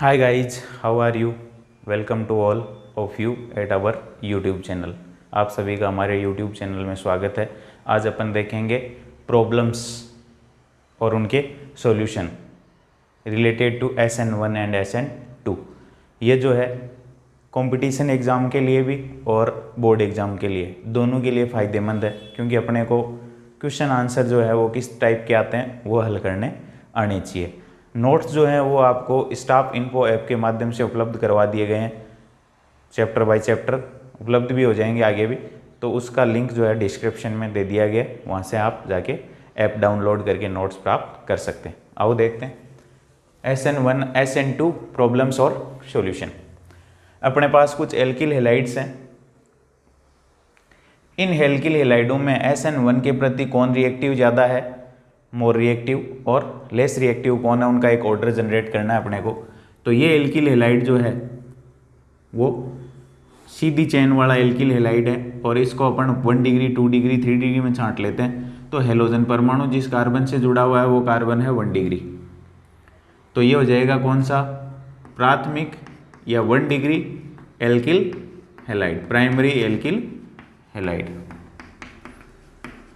Hi guys, how are you? Welcome to all of you at our YouTube channel. आप सभी का हमारे YouTube channel में स्वागत है। आज अपन देखेंगे प्रॉब्लम्स और उनके solution related to SN1 and SN2। ये जो है कंपटीशन एग्ज़ाम के लिए भी और बोर्ड एग्ज़ाम के लिए दोनों के लिए फ़ायदेमंद है, क्योंकि अपने को क्वेश्चन आंसर जो है वो किस टाइप के आते हैं वो हल करने आने चाहिए। नोट्स जो हैं वो आपको स्टाफ इन्फो ऐप के माध्यम से उपलब्ध करवा दिए गए हैं, चैप्टर बाय चैप्टर उपलब्ध भी हो जाएंगे आगे भी, तो उसका लिंक जो है डिस्क्रिप्शन में दे दिया गया है, वहाँ से आप जाके ऐप डाउनलोड करके नोट्स प्राप्त कर सकते हैं। आओ देखते हैं SN1 SN2 प्रॉब्लम्स और सॉल्यूशन। अपने पास कुछ एल्किल हैलाइड्स हैं। इन एल्किल हैलाइडों में SN1 के प्रति कौन रिएक्टिव ज़्यादा है, मोर रिएक्टिव और लेस रिएक्टिव कौन है, उनका एक ऑर्डर जनरेट करना है अपने को। तो ये एल्किल हैलाइड जो है वो सीधी चेन वाला एल्किल हैलाइड है, और इसको अपन 1 डिग्री 2 डिग्री 3 डिग्री में छांट लेते हैं। तो हेलोजन परमाणु जिस कार्बन से जुड़ा हुआ है वो कार्बन है 1 डिग्री। तो ये हो जाएगा कौन सा, प्राथमिक या 1 degree alkyl halide, primary alkyl halide.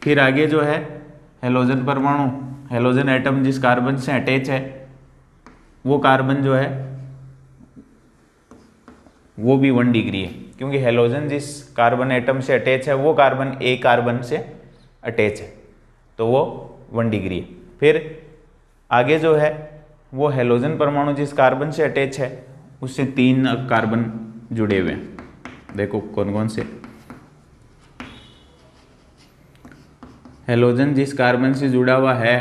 फिर आगे जो है हेलोजन परमाणु, हेलोजन एटम जिस कार्बन से अटैच है वो कार्बन जो है वो भी 1 डिग्री है, क्योंकि हेलोजन जिस कार्बन एटम से अटैच है वो कार्बन ए कार्बन से अटैच है, तो वो 1 डिग्री है। फिर आगे जो है वो हेलोजन परमाणु जिस कार्बन से अटैच है उससे 3 कार्बन जुड़े हुए हैं। देखो कौन कौन से। हेलोजन जिस कार्बन से जुड़ा हुआ है,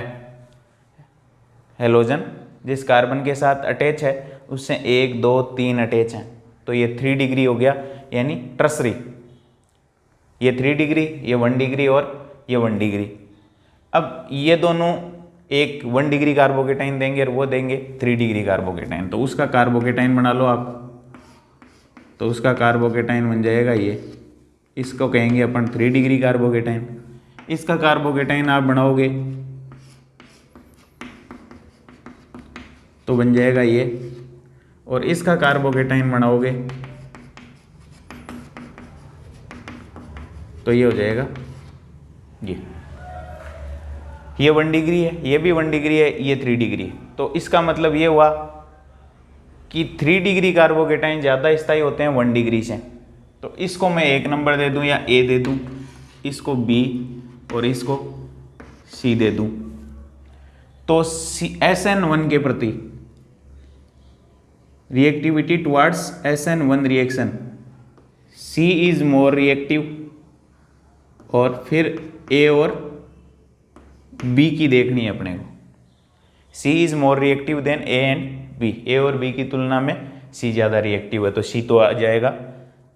हेलोजन जिस कार्बन के साथ अटैच है उससे 1 2 3 अटैच हैं, तो ये 3 डिग्री हो गया, यानी ट्रसरी। ये 3 डिग्री, ये 1 डिग्री और ये 1 डिग्री। अब ये दोनों एक 1 डिग्री कार्बोकेटाइन देंगे और वो देंगे 3 डिग्री कार्बोकेटाइन, तो उसका कार्बोकेटाइन बना लो आप। तो उसका कार्बोकेटाइन बन जाएगा ये, इसको कहेंगे अपन 3 डिग्री कार्बोकेटाइन। इसका कार्बोकेटाइन आप बनाओगे तो बन जाएगा ये, और इसका कार्बोकेटाइन बनाओगे तो ये हो जाएगा ये 1 डिग्री है, ये भी 1 डिग्री है, ये 3 डिग्री है। तो इसका मतलब ये हुआ कि 3 डिग्री कार्बोकेटाइन ज़्यादा स्थायी होते हैं 1 डिग्री से। तो इसको मैं 1 नंबर दे दूं या ए दे दूं, इसको बी और इसको सी दे दूं। तो SN1 के प्रति reactivity towards SN1 reaction, C is more reactive, और फिर ए और बी की देखनी है अपने को। C is more reactive than A and B, A और बी की तुलना में सी ज़्यादा रिएक्टिव है, तो सी तो आ जाएगा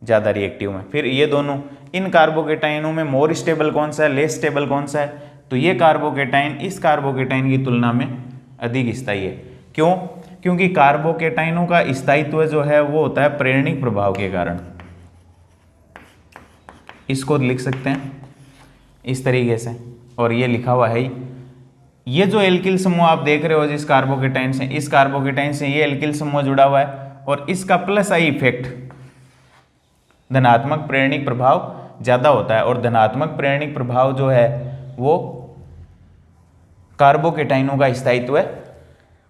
ज़्यादा रिएक्टिव में। फिर ये दोनों, इन कार्बोकेटाइनों में मोर स्टेबल कौन सा है, लेस स्टेबल कौन सा है, तो ये कार्बोकेटाइन इस कार्बोकेटाइन की तुलना में अधिक स्थायी है। क्यों? क्योंकि कार्बोकेटाइनों का स्थायित्व जो है वो होता है प्रेरणिक प्रभाव के कारण। इसको लिख सकते हैं इस तरीके से, और ये लिखा हुआ है। ये जो एल्किल समूह आप देख रहे हो जिस कार्बोकेटाइन से, इस कार्बोकेटाइन से ये एल्किल समूह जुड़ा हुआ है, और इसका प्लस आई इफेक्ट धनात्मक प्रेरणिक प्रभाव ज़्यादा होता है, और धनात्मक प्रेरणिक प्रभाव जो है वो कार्बोकेटाइनों का स्थायित्व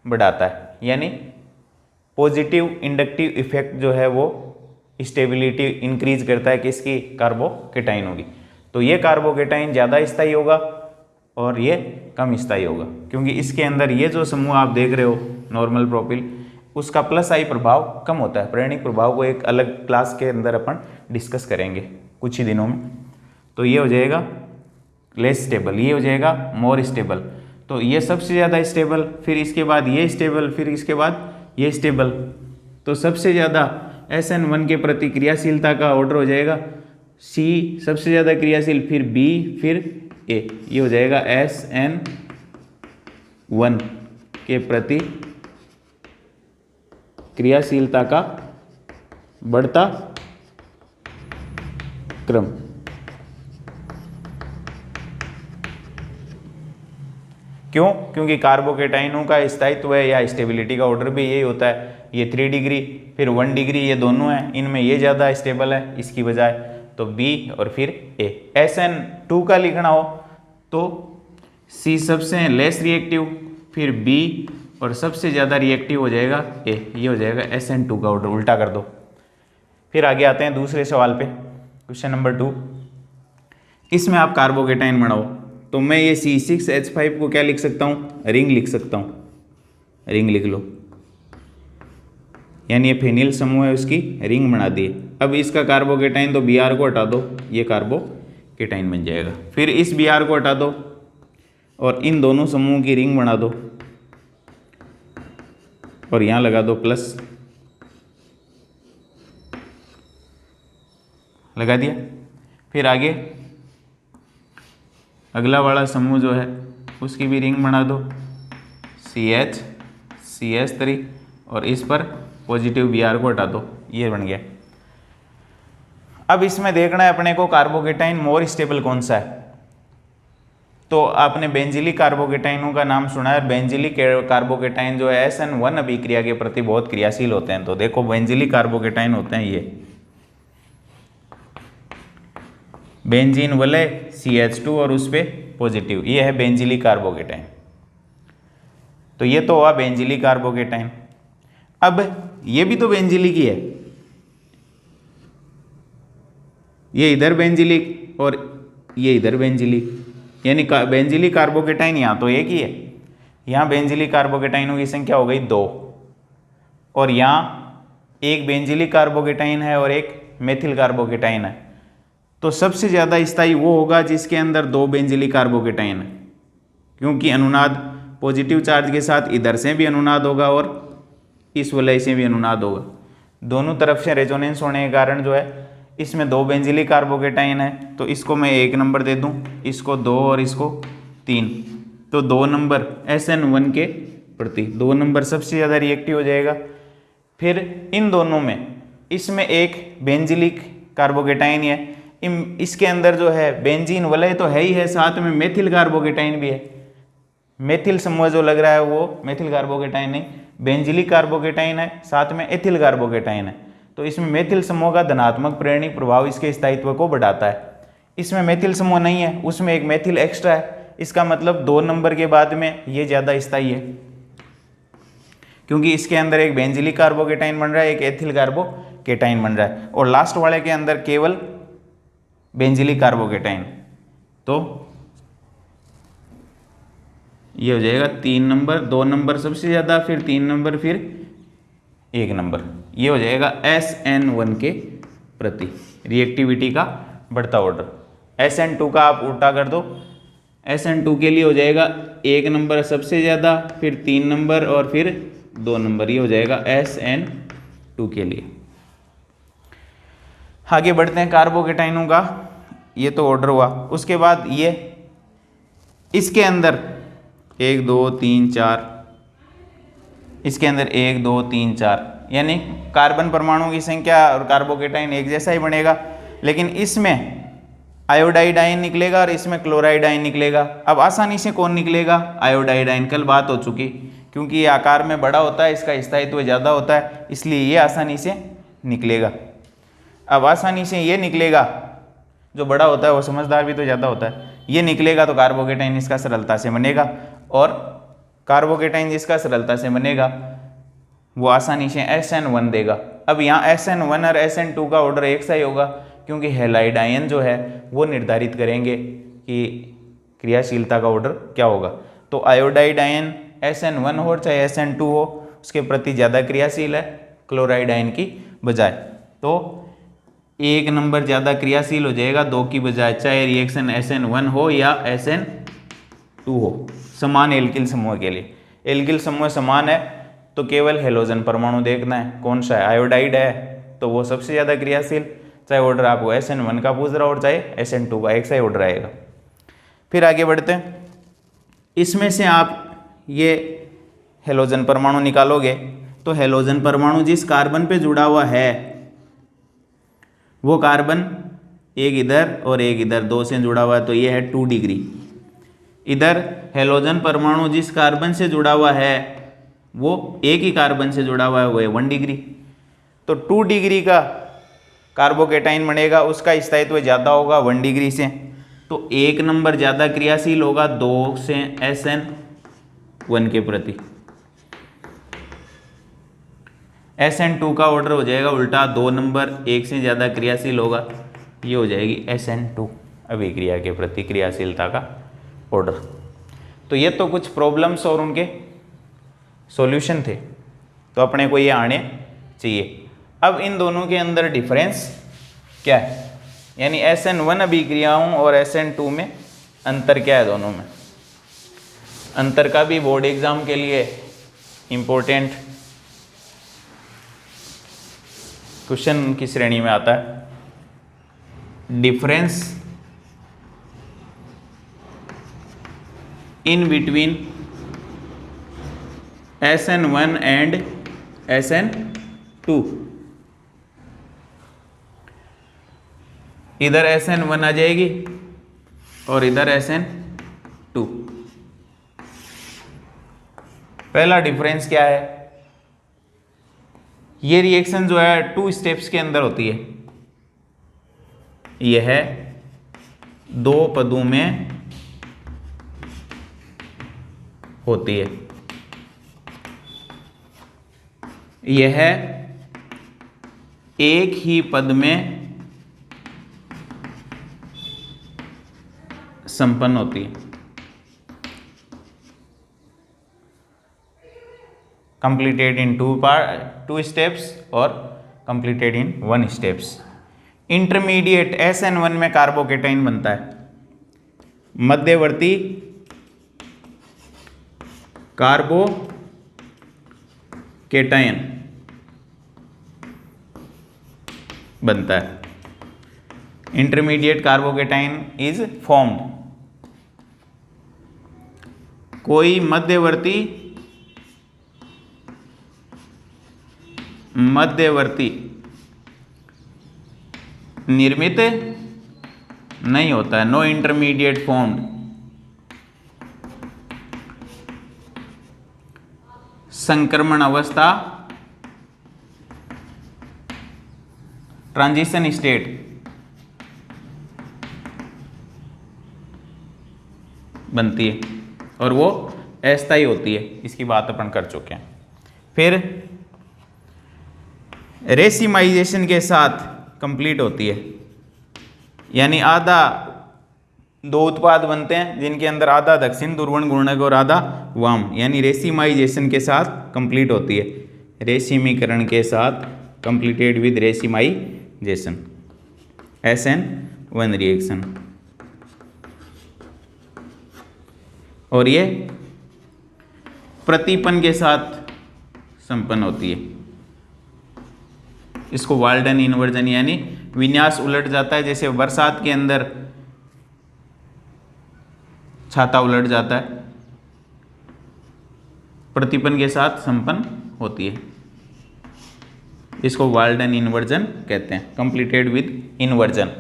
बढ़ाता है, यानी पॉजिटिव इंडक्टिव इफेक्ट जो है वो स्टेबिलिटी इंक्रीज करता है किसकी, कार्बोकेटाइनों की। तो ये कार्बोकेटाइन ज़्यादा स्थायी होगा और ये कम स्थायी होगा, क्योंकि इसके अंदर ये जो समूह आप देख रहे हो नॉर्मल प्रोपिल, उसका प्लस आई प्रभाव कम होता है। प्रेरणिक प्रभाव को एक अलग क्लास के अंदर अपन डिस्कस करेंगे कुछ ही दिनों में। तो ये हो जाएगा लेस स्टेबल, ये हो जाएगा मोर स्टेबल। तो ये सबसे ज़्यादा स्टेबल, फिर इसके बाद ये स्टेबल, फिर इसके बाद ये स्टेबल। तो सबसे ज़्यादा SN1 के प्रति क्रियाशीलता का ऑर्डर हो जाएगा सी सबसे ज़्यादा क्रियाशील, फिर बी, फिर ए। ये हो जाएगा SN1 के प्रति क्रियाशीलता का बढ़ता क्रम। क्यों? क्योंकि कार्बोकेटाइनों का स्थायित्व है या स्टेबिलिटी का ऑर्डर भी यही होता है। ये 3 डिग्री फिर 1 डिग्री, ये दोनों हैं, इनमें ये ज़्यादा स्टेबल है इसकी बजाय, तो B और फिर A। SN2 का लिखना हो तो C सबसे लेस रिएक्टिव, फिर B और सबसे ज़्यादा रिएक्टिव हो जाएगा A। ये हो जाएगा SN2 का ऑर्डर, उल्टा कर दो। फिर आगे आते हैं दूसरे सवाल पे, क्वेश्चन नंबर 2। इसमें आप कार्बोकेटाइन बनाओ, तो मैं ये C6H5 को क्या लिख सकता हूँ? रिंग लिख सकता हूँ, रिंग लिख लो, यानी ये फेनिल समूह है उसकी रिंग बना दिए। अब इसका कार्बोकेटाइन, तो Br को हटा दो, ये कार्बोकेटाइन बन जाएगा। फिर इस Br को हटा दो और इन दोनों समूह की रिंग बना दो और यहाँ लगा दो प्लस, लगा दिया। फिर आगे अगला वाला समूह जो है उसकी भी रिंग बना दो, CH3 और इस पर पॉजिटिव Br को हटा दो, ये बन गया। अब इसमें देखना है अपने को कार्बोकेटाइन मोर स्टेबल कौन सा है। तो आपने बेंजिलिक कार्बोकेटाइनों का नाम सुना है। बेंजिलिक कार्बोकेटाइन जो है SN1 अभिक्रिया के प्रति बहुत क्रियाशील होते हैं। तो देखो बेंजिलिक कार्बोकेटाइन होते हैं ये बेंजीन वलय CH2 और उस पे पॉजिटिव, ये है बेंजिलिक कार्बोकेटाइन। तो ये तो हुआ बेंजिलिक कार्बोकेटाइन। अब ये भी तो बेंजिलिक ही है, ये इधर बेंजिलिक और ये इधर बेंजिलिक, यानी बेंजिलिक कार्बोकेटाइन यहाँ तो एक ही है। यहाँ बेंजिलिक कार्बोकेटाइनों की संख्या हो गई 2 और यहाँ एक बेंजिलिक कार्बोकेटाइन है और एक मेथिल कार्बोकेटाइन है। तो सबसे ज़्यादा स्थायी वो होगा जिसके अंदर 2 बेंजिलिक कार्बोकेटाइन है, क्योंकि अनुनाद पॉजिटिव चार्ज के साथ इधर से भी अनुनाद होगा और इस वलय से भी अनुनाद होगा। दोनों तरफ से रेजोनेंस होने के कारण जो है इसमें 2 बेंजिलिक कार्बोकेटाइन है। तो इसको मैं 1 नंबर दे दूं, इसको 2 और इसको 3, तो 2 नंबर SN1 के प्रति 2 नंबर सबसे ज़्यादा रिएक्टिव हो जाएगा। फिर इन दोनों में इसमें एक बेंजिलिक कार्बोकेटाइन है, इसके अंदर जो है बेंजीन वलय तो है ही है, साथ में मेथिल कार्बोकेटाइन भी है। मेथिल समूह जो लग रहा है वो मेथिल कार्बोकेटाइन नहीं, बेंजिलिक कार्बोकेटाइन है, साथ में एथिल कार्बोकेटाइन है। तो इसमें मेथिल समूह का धनात्मक प्रेरणिक प्रभाव इसके स्थायित्व को बढ़ाता है। इसमें मेथिल समूह नहीं है, उसमें एक मेथिल एक्स्ट्रा है, इसका मतलब 2 नंबर के बाद में ये ज़्यादा स्थायी है, क्योंकि इसके अंदर एक बेंजिलिक कार्बोकेटाइन बन रहा है, एक एथिल कार्बोकेटाइन बन रहा है, और लास्ट वाले के अंदर केवल बेंजिलिक कार्बोकेटाइन। तो ये हो जाएगा 3 नंबर, 2 नंबर सबसे ज़्यादा, फिर 3 नंबर, फिर 1 नंबर। ये हो जाएगा SN1 के प्रति रिएक्टिविटी का बढ़ता ऑर्डर। SN2 का आप उल्टा कर दो, SN2 के लिए हो जाएगा 1 नंबर सबसे ज़्यादा, फिर 3 नंबर और फिर 2 नंबर, ये हो जाएगा SN2 के लिए। आगे बढ़ते हैं कार्बोकेटाइनों का, ये तो ऑर्डर हुआ। उसके बाद ये इसके अंदर 1 2 3 4, इसके अंदर 1 2 3 4, यानी कार्बन परमाणु की संख्या और कार्बोकेटाइन एक जैसा ही बनेगा, लेकिन इसमें आयोडाइड आयन निकलेगा और इसमें क्लोराइड आयन निकलेगा। अब आसानी से कौन निकलेगा? Iodide ion. कल बात हो चुकी, क्योंकि ये आकार में बड़ा होता है, इसका स्थायित्व ज़्यादा होता है, इसलिए ये आसानी से निकलेगा। अब आसानी से ये निकलेगा, जो बड़ा होता है वो समझदार भी तो ज़्यादा होता है, ये निकलेगा तो कार्बोकेटाइन इसका सरलता से बनेगा, और कार्बोकेटाइन जिसका सरलता से बनेगा वो आसानी से SN1 देगा। अब यहाँ SN1 और SN2 का ऑर्डर एक सा ही होगा, क्योंकि हैलाइड आयन जो है वो निर्धारित करेंगे कि क्रियाशीलता का ऑर्डर क्या होगा। तो आयोडाइड आयन SN1 हो चाहे SN2 हो, उसके प्रति ज़्यादा क्रियाशील है क्लोराइड आयन की बजाय। तो 1 नंबर ज़्यादा क्रियाशील हो जाएगा 2 की बजाय, चाहे रिएक्शन SN1 हो या SN2 हो। समान एल्किल समूह के लिए, एल्किल समूह समान है तो केवल हेलोजन परमाणु देखना है कौन सा है। आयोडाइड है तो वो सबसे ज़्यादा क्रियाशील, चाहे ऑर्डर आपको SN1 का पूछ रहा हो चाहे SN2 का, एक सा ही ऑर्डर आएगा। फिर आगे बढ़ते हैं, इसमें से आप ये हेलोजन परमाणु निकालोगे तो हेलोजन परमाणु जिस कार्बन पे जुड़ा हुआ है वो कार्बन एक इधर और एक इधर 2 से जुड़ा हुआ है, तो ये है 2 डिग्री। इधर हेलोजन परमाणु जिस कार्बन से जुड़ा हुआ है वो एक ही कार्बन से जुड़ा हुआ है, वो है 1 डिग्री। तो 2 डिग्री का कार्बोकेटाइन बनेगा, उसका स्थायित्व ज़्यादा होगा 1 डिग्री से, तो 1 नंबर ज़्यादा क्रियाशील होगा 2 से SN1 के प्रति। SN2 का ऑर्डर हो जाएगा उल्टा, 2 नंबर 1 से ज़्यादा क्रियाशील होगा, ये हो जाएगी SN2 अभिक्रिया के प्रति क्रियाशीलता का ऑर्डर। तो ये तो कुछ प्रॉब्लम्स और उनके सॉल्यूशन थे, तो अपने को ये आने चाहिए। अब इन दोनों के अंदर डिफरेंस क्या है, यानी SN1 अभिक्रियाओं और SN2 में अंतर क्या है दोनों में। अंतर का भी बोर्ड एग्जाम के लिए इम्पोर्टेंट क्वेश्चन की श्रेणी में आता है। Difference in between SN1 and SN2। इधर SN1 आ जाएगी और इधर SN2। पहला डिफरेंस क्या है, ये रिएक्शन जो है 2 स्टेप्स के अंदर होती है। यह है 2 पदों में होती है, यह एक ही पद में संपन्न होती है। कंप्लीटेड इन 2 स्टेप्स और completed in 1 steps. Intermediate SN1 में कार्बोकेटाइन बनता है, मध्यवर्ती कार्बोकेटाइन बनता है। Intermediate carbocation is formed. कोई मध्यवर्ती निर्मित नहीं होता है, नो इंटरमीडिएट फॉर्म्ड। संक्रमण अवस्था ट्रांजिशन स्टेट बनती है और वो अस्थायी होती है, इसकी बात अपन कर चुके हैं। फिर रेसिमाइजेशन के साथ कंप्लीट होती है, यानी आधा 2 उत्पाद बनते हैं जिनके अंदर आधा दक्षिण ध्रुवण गुणक और आधा वाम, यानी रेसिमाइजेशन के साथ कंप्लीट होती है। रेसिमीकरण के साथ completed with racemisation, SN1 reaction. और ये प्रतिपन के साथ संपन्न होती है। इसको वाल्डन इन्वर्जन, यानी विन्यास उलट जाता है, जैसे बरसात के अंदर छाता उलट जाता है, प्रतिपन के साथ संपन्न होती है। इसको वाल्डन इन्वर्जन कहते हैं, कंप्लीटेड विद इन्वर्जन।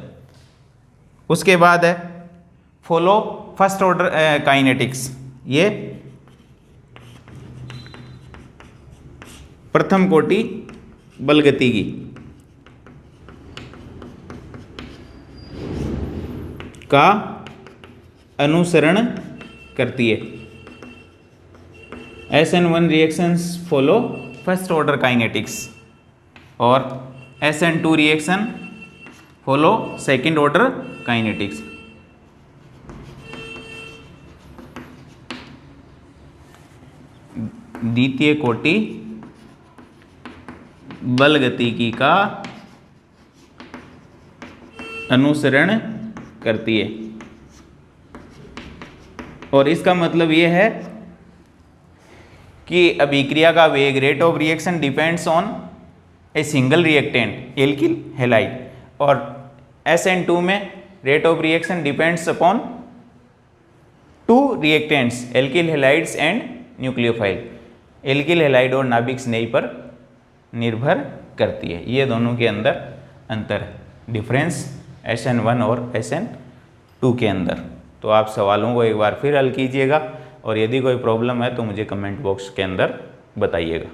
उसके बाद है फॉलो फर्स्ट ऑर्डर काइनेटिक्स। ये प्रथम कोटि बलगतिकी का अनुसरण करती है। SN1 reactions follow first order kinetics और SN2 reaction follow second order kinetics. द्वितीय कोटि बलगतिकी का अनुसरण करती है। और इसका मतलब ये है कि अभिक्रिया का वेग, rate of reaction depends on a single reactant alkyl halide, और SN2 में rate of reaction depends upon 2 reactants alkyl halides and nucleophile. Alkyl halide और नाभिक स्नेही पर निर्भर करती है। ये दोनों के अंदर अंतर है, डिफरेंस SN1 और SN2 के अंदर। तो आप सवालों को एक बार फिर हल कीजिएगा और यदि कोई प्रॉब्लम है तो मुझे कमेंट बॉक्स के अंदर बताइएगा।